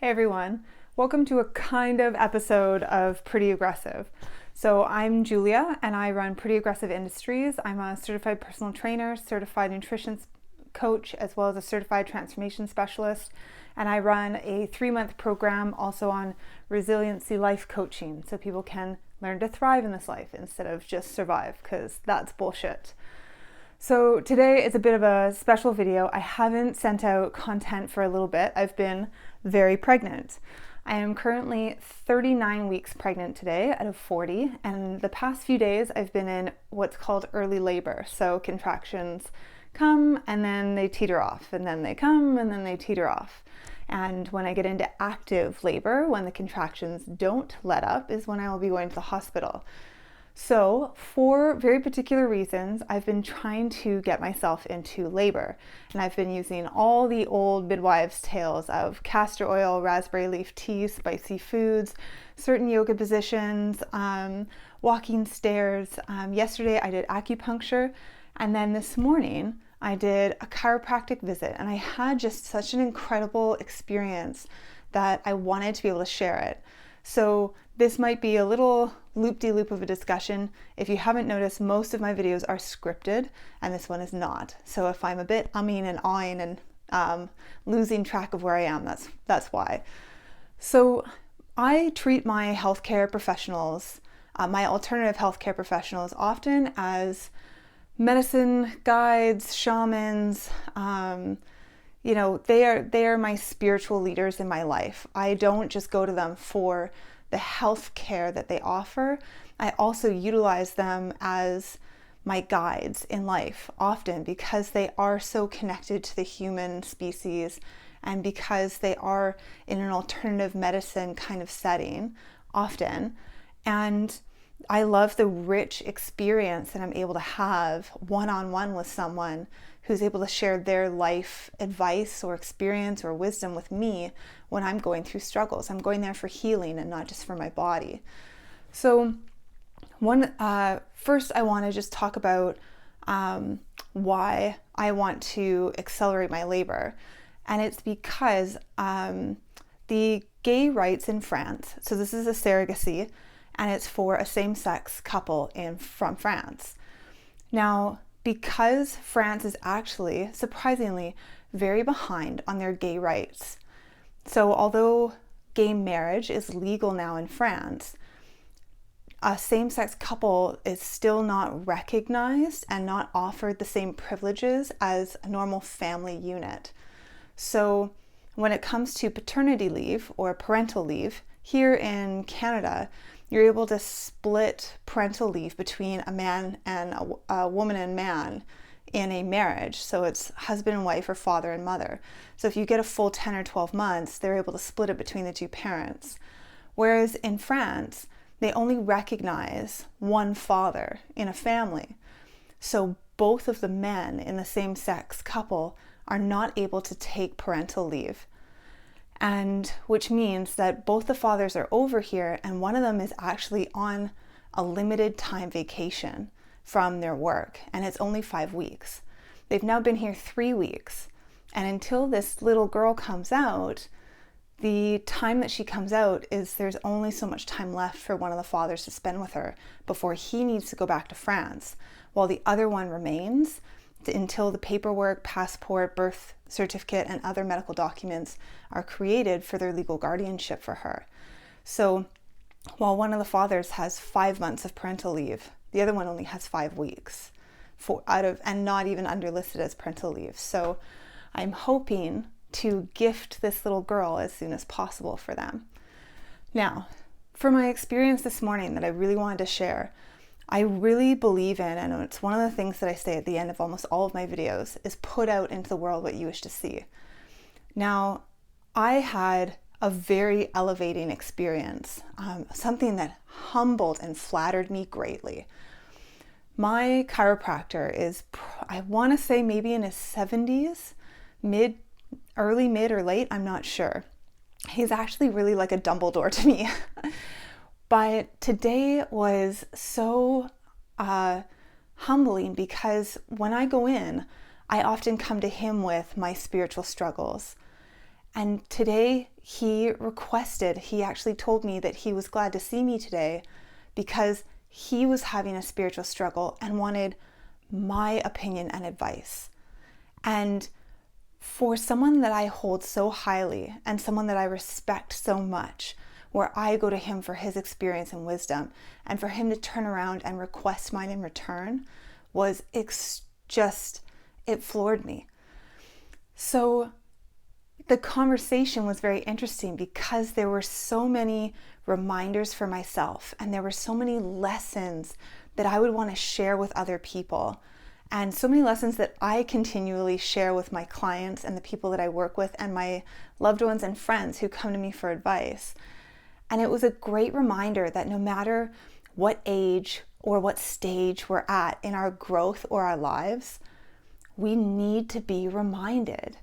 Hey everyone, welcome to a kind of episode of Pretty Aggressive. So I'm Julia and I run Pretty Aggressive Industries. I'm a certified personal trainer, certified nutrition coach, as well as a certified transformation specialist. And I run a 3-month program also on resiliency life coaching so people can learn to thrive in this life instead of just survive, because that's bullshit. So today is a bit of a special video. I haven't sent out content for a little bit. I've been very pregnant. I am currently 39 weeks pregnant today out of 40, and the past few days I've been in what's called early labor. So contractions come and then they teeter off, and then they come and then they teeter off. And when I get into active labor, when the contractions don't let up, is when I will be going to the hospital. So for very particular reasons, I've been trying to get myself into labor, and I've been using all the old midwives' tales of castor oil, raspberry leaf tea, spicy foods, certain yoga positions, walking stairs. Yesterday I did acupuncture, and then this morning I did a chiropractic visit, and I had just such an incredible experience that I wanted to be able to share it. So this might be a little loop-de-loop of a discussion. If you haven't noticed, most of my videos are scripted and this one is not. So if I'm a bit umming and ahhing and losing track of where I am, that's why. So I treat my healthcare professionals, my alternative healthcare professionals, often as medicine guides, shamans. They are my spiritual leaders in my life. I don't just go to them for the health care that they offer. I also utilize them as my guides in life, often because they are so connected to the human species and because they are in an alternative medicine kind of setting, often. And I love the rich experience that I'm able to have one-on-one with someone who's able to share their life advice or experience or wisdom with me when I'm going through struggles. I'm going there for healing and not just for my body. So first I want to just talk about why I want to accelerate my labor. And it's because the gay rights in France, so this is a surrogacy, and it's for a same-sex couple from France. Now, because France is actually, surprisingly, very behind on their gay rights. So although gay marriage is legal now in France, a same-sex couple is still not recognized and not offered the same privileges as a normal family unit. So when it comes to paternity leave or parental leave, here in Canada, you're able to split parental leave between a man and a woman and man in a marriage. So it's husband and wife or father and mother. So if you get a full 10 or 12 months, they're able to split it between the two parents. Whereas in France, they only recognize one father in a family. So both of the men in the same-sex couple are not able to take parental leave. And which means that both the fathers are over here and one of them is actually on a limited time vacation from their work, and it's only 5 weeks. They've now been here 3 weeks, and until this little girl comes out, the time that she comes out is there's only so much time left for one of the fathers to spend with her before he needs to go back to France, while the other one remains until the paperwork, passport, birth certificate, and other medical documents are created for their legal guardianship for her. So while one of the fathers has 5 months of parental leave, the other one only has 5 weeks and not even underlisted as parental leave. So I'm hoping to gift this little girl as soon as possible for them. Now, for my experience this morning that I really wanted to share, I really believe in, and it's one of the things that I say at the end of almost all of my videos, is put out into the world what you wish to see. Now, I had a very elevating experience, something that humbled and flattered me greatly. My chiropractor is, I want to say maybe in his 70s, early, mid, or late, I'm not sure. He's actually really like a Dumbledore to me. But today was so humbling because when I go in, I often come to him with my spiritual struggles. And today he actually told me that he was glad to see me today because he was having a spiritual struggle and wanted my opinion and advice. And for someone that I hold so highly and someone that I respect so much, where I go to him for his experience and wisdom, and for him to turn around and request mine in return was it floored me. So the conversation was very interesting because there were so many reminders for myself, and there were so many lessons that I would want to share with other people, and so many lessons that I continually share with my clients and the people that I work with and my loved ones and friends who come to me for advice. And it was a great reminder that no matter what age or what stage we're at in our growth or our lives, we need to be reminded,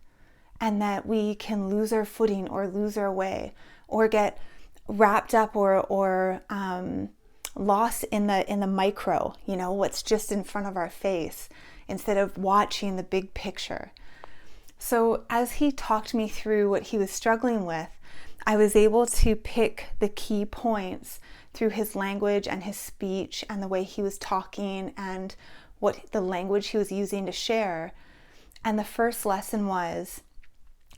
and that we can lose our footing or lose our way or get wrapped up or lost in the micro, what's just in front of our face, instead of watching the big picture. So as he talked me through what he was struggling with, I was able to pick the key points through his language and his speech and the way he was talking and what the language he was using to share. And the first lesson was,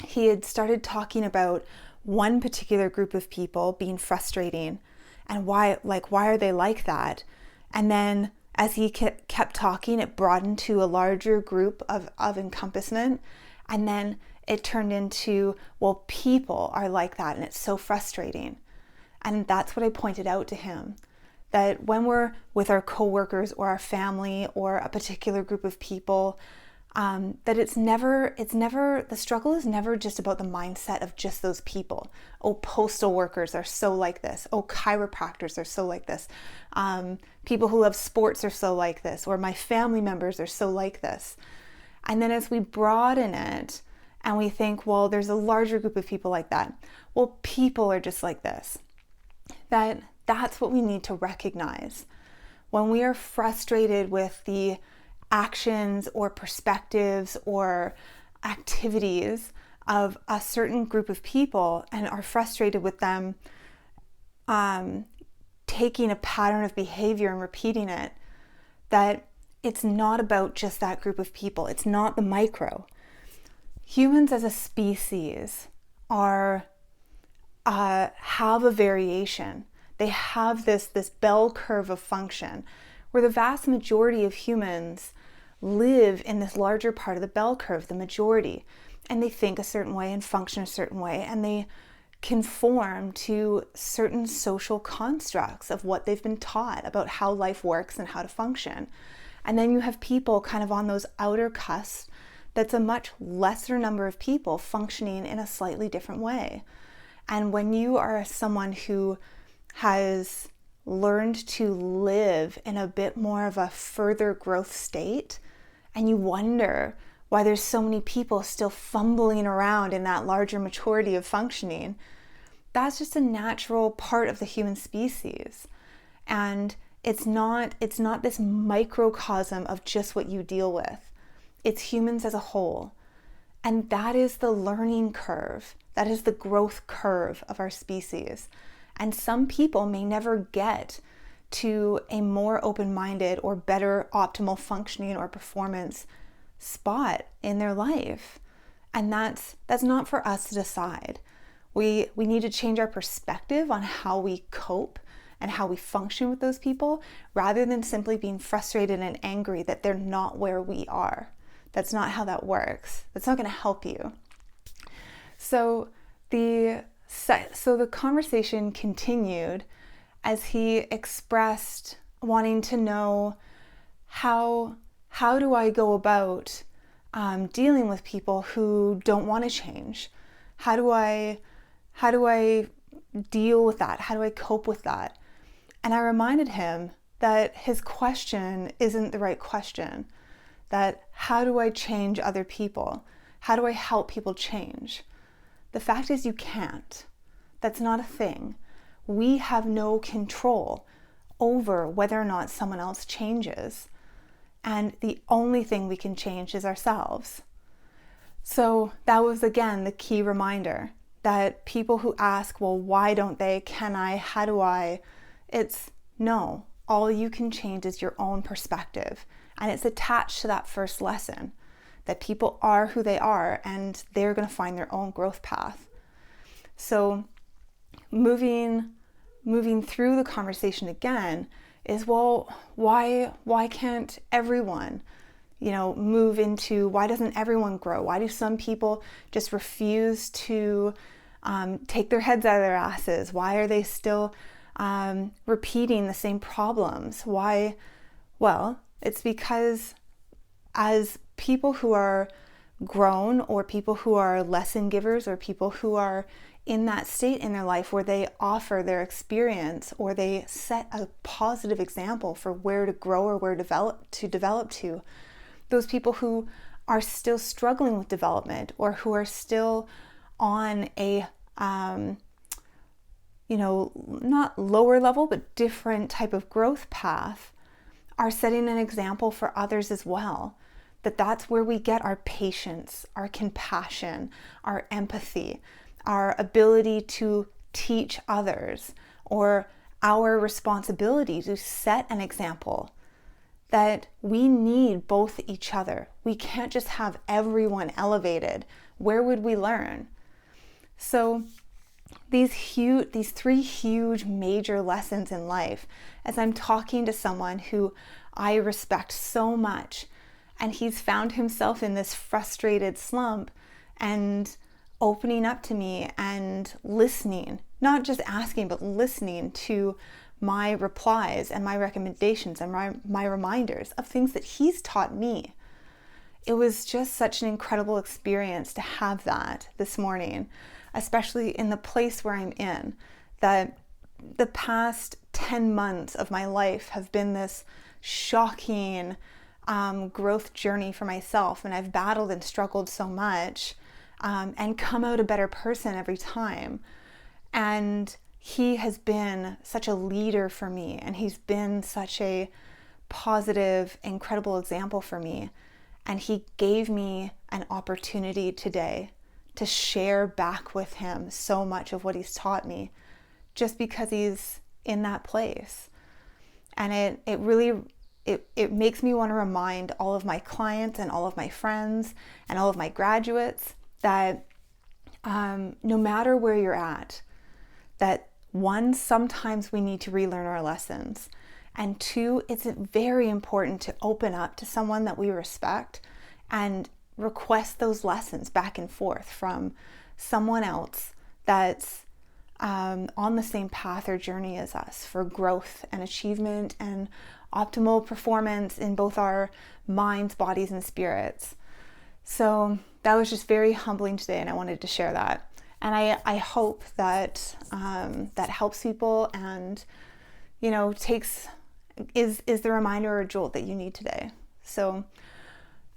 he had started talking about one particular group of people being frustrating and why are they like that? And then as he kept talking, it broadened to a larger group of encompassment. And then it turned into, well, people are like that and it's so frustrating. And that's what I pointed out to him, that when we're with our coworkers or our family or a particular group of people, that the struggle is never just about the mindset of just those people. Oh, postal workers are so like this. Oh, chiropractors are so like this. People who love sports are so like this, or my family members are so like this. And then as we broaden it and we think, well, there's a larger group of people like that. Well, people are just like this. That's what we need to recognize. When we are frustrated with the actions or perspectives or activities of a certain group of people and are frustrated with them taking a pattern of behavior and repeating it, that it's not about just that group of people. It's not the micro. Humans as a species have a variation. They have this bell curve of function where the vast majority of humans live in this larger part of the bell curve, the majority, and they think a certain way and function a certain way, and they conform to certain social constructs of what they've been taught about how life works and how to function. And then you have people kind of on those outer cusps, that's a much lesser number of people functioning in a slightly different way. And when you are someone who has learned to live in a bit more of a further growth state, and you wonder why there's so many people still fumbling around in that larger maturity of functioning, that's just a natural part of the human species. And it's not this microcosm of just what you deal with. It's humans as a whole. And that is the learning curve. That is the growth curve of our species. And some people may never get to a more open-minded or better optimal functioning or performance spot in their life. And that's not for us to decide. We need to change our perspective on how we cope and how we function with those people, rather than simply being frustrated and angry that they're not where we are. That's not how that works. That's not going to help you. So the conversation continued as he expressed wanting to know how do I go about dealing with people who don't want to change? How do I deal with that? How do I cope with that? And I reminded him that his question isn't the right question. That how do I change other people? How do I help people change? The fact is you can't. That's not a thing. We have no control over whether or not someone else changes. And the only thing we can change is ourselves. So that was, again, the key reminder that people who ask, well, why don't they? Can I? How do I? It's no. All you can change is your own perspective. And it's attached to that first lesson that people are who they are and they're going to find their own growth path. So moving through the conversation again is, well, why can't everyone, move into, why doesn't everyone grow? Why do some people just refuse to take their heads out of their asses? Why are they still repeating the same problems? Why? Well, it's because as people who are grown, or people who are lesson givers, or people who are in that state in their life where they offer their experience, or they set a positive example for where to grow or where to develop to, those people who are still struggling with development, or who are still on a not lower level but different type of growth path, are setting an example for others as well. That's where we get our patience, our compassion, our empathy, our ability to teach others, or our responsibility to set an example. That we need both each other. We can't just have everyone elevated. Where would we learn? So these three huge major lessons in life, as I'm talking to someone who I respect so much, and he's found himself in this frustrated slump and opening up to me and listening, not just asking, but listening to my replies and my recommendations and my reminders of things that he's taught me. It was just such an incredible experience to have that this morning, especially in the place where I'm in. That the past 10 months of my life have been this shocking growth journey for myself, and I've battled and struggled so much and come out a better person every time. And he has been such a leader for me, and he's been such a positive, incredible example for me. And he gave me an opportunity today to share back with him so much of what he's taught me, just because he's in that place. And it really makes me want to remind all of my clients and all of my friends and all of my graduates that no matter where you're at, that one, sometimes we need to relearn our lessons. And two, it's very important to open up to someone that we respect and request those lessons back and forth from someone else that's on the same path or journey as us for growth and achievement and optimal performance in both our minds, bodies, and spirits. So that was just very humbling today, and I wanted to share that. And I hope that that helps people and, is the reminder or jolt that you need today. So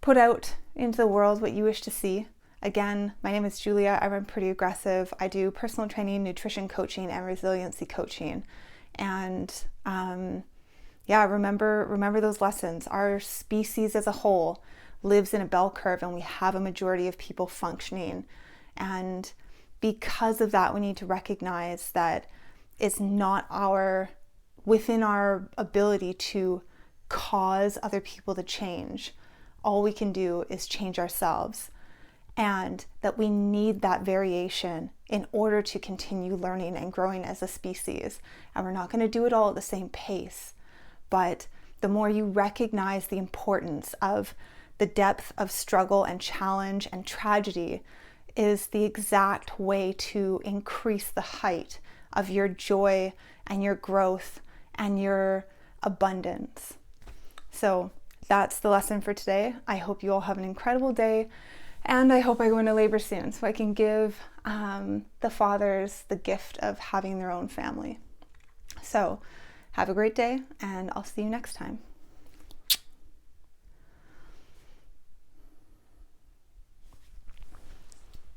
put out into the world what you wish to see. Again, my name is Julia. I run Pretty Aggressive. I do personal training, nutrition coaching, and resiliency coaching. And remember those lessons. Our species as a whole lives in a bell curve, and we have a majority of people functioning. And because of that, we need to recognize that it's not within our ability to cause other people to change. All we can do is change ourselves, and that we need that variation in order to continue learning and growing as a species. And we're not going to do it all at the same pace, but the more you recognize the importance of the depth of struggle and challenge and tragedy is the exact way to increase the height of your joy and your growth and your abundance. So that's the lesson for today. I hope you all have an incredible day, and I hope I go into labor soon so I can give the fathers the gift of having their own family. So have a great day, and I'll see you next time.